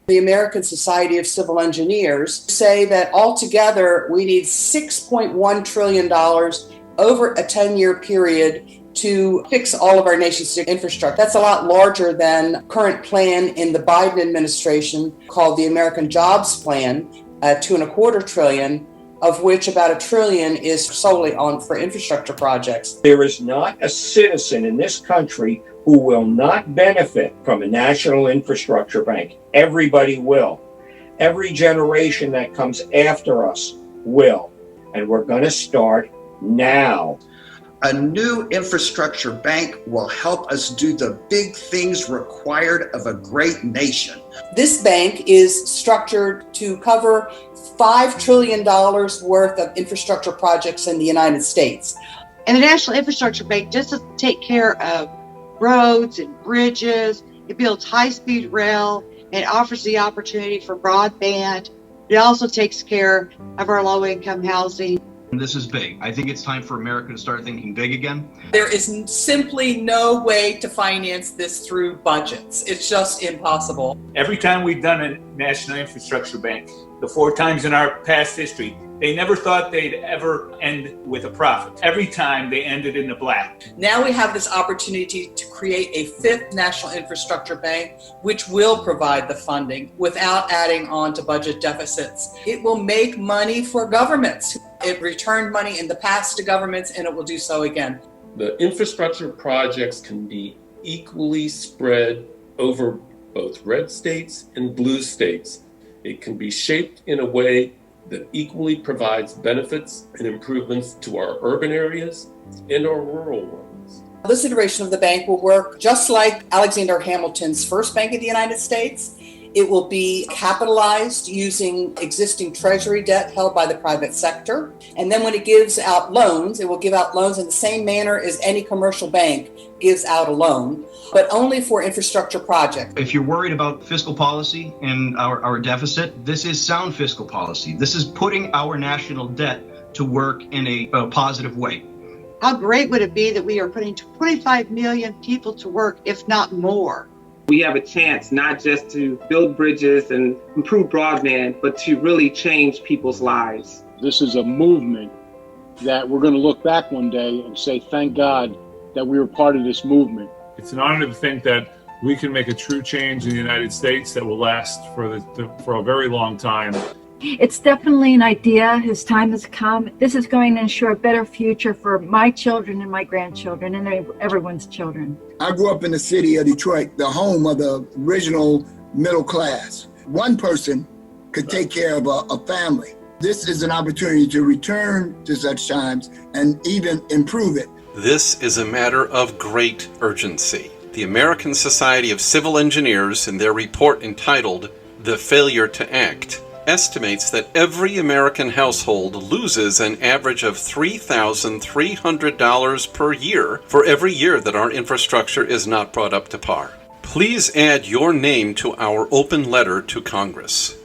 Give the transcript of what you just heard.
The American Society of Civil Engineers say that altogether we need $6.1 trillion over a 10-year period to fix all of our nation's infrastructure. That's a lot larger than current plan in the Biden administration called the American Jobs Plan, $2.25 trillion, of which about $1 trillion is solely on for infrastructure projects. There is not a citizen in this country who will not benefit from a national infrastructure bank. Everybody will. Every generation that comes after us will. And we're going to start now. A new infrastructure bank will help us do the big things required of a great nation. This bank is structured to cover $5 trillion worth of infrastructure projects in the United States. And the National Infrastructure Bank just doesn't take care of roads and bridges. It builds high-speed rail and offers the opportunity for broadband. It also takes care of our low-income housing. This is big. I think it's time for America to start thinking big again. There is simply no way to finance this through budgets. It's just impossible. Every time we've done a national infrastructure bank, the 4 times in our past history, they never thought they'd ever end with a profit. Every time they ended in the black. Now we have this opportunity to create a 5th national infrastructure bank, which will provide the funding without adding on to budget deficits. It will make money for governments. It returned money in the past to governments, and it will do so again. The infrastructure projects can be equally spread over both red states and blue states. It can be shaped in a way that equally provides benefits and improvements to our urban areas and our rural ones. This iteration of the bank will work just like Alexander Hamilton's first bank in the United States. It will be capitalized using existing treasury debt held by the private sector. And then when it gives out loans, it will give out loans in the same manner as any commercial bank gives out a loan, but only for infrastructure projects. If you're worried about fiscal policy and our deficit, this is sound fiscal policy. This is putting our national debt to work in a positive way. How great would it be that we are putting 25 million people to work, if not more? We have a chance not just to build bridges and improve broadband, but to really change people's lives. This is a movement that we're going to look back one day and say, thank God that we were part of this movement. It's an honor to think that we can make a true change in the United States that will last for a very long time. It's definitely an idea whose time has come. This is going to ensure a better future for my children and my grandchildren and everyone's children. I grew up in the city of Detroit, the home of the original middle class. One person could take care of a family. This is an opportunity to return to such times and even improve it. This is a matter of great urgency. The American Society of Civil Engineers, in their report entitled The Failure to Act, estimates that every American household loses an average of $3,300 per year for every year that our infrastructure is not brought up to par. Please add your name to our open letter to Congress.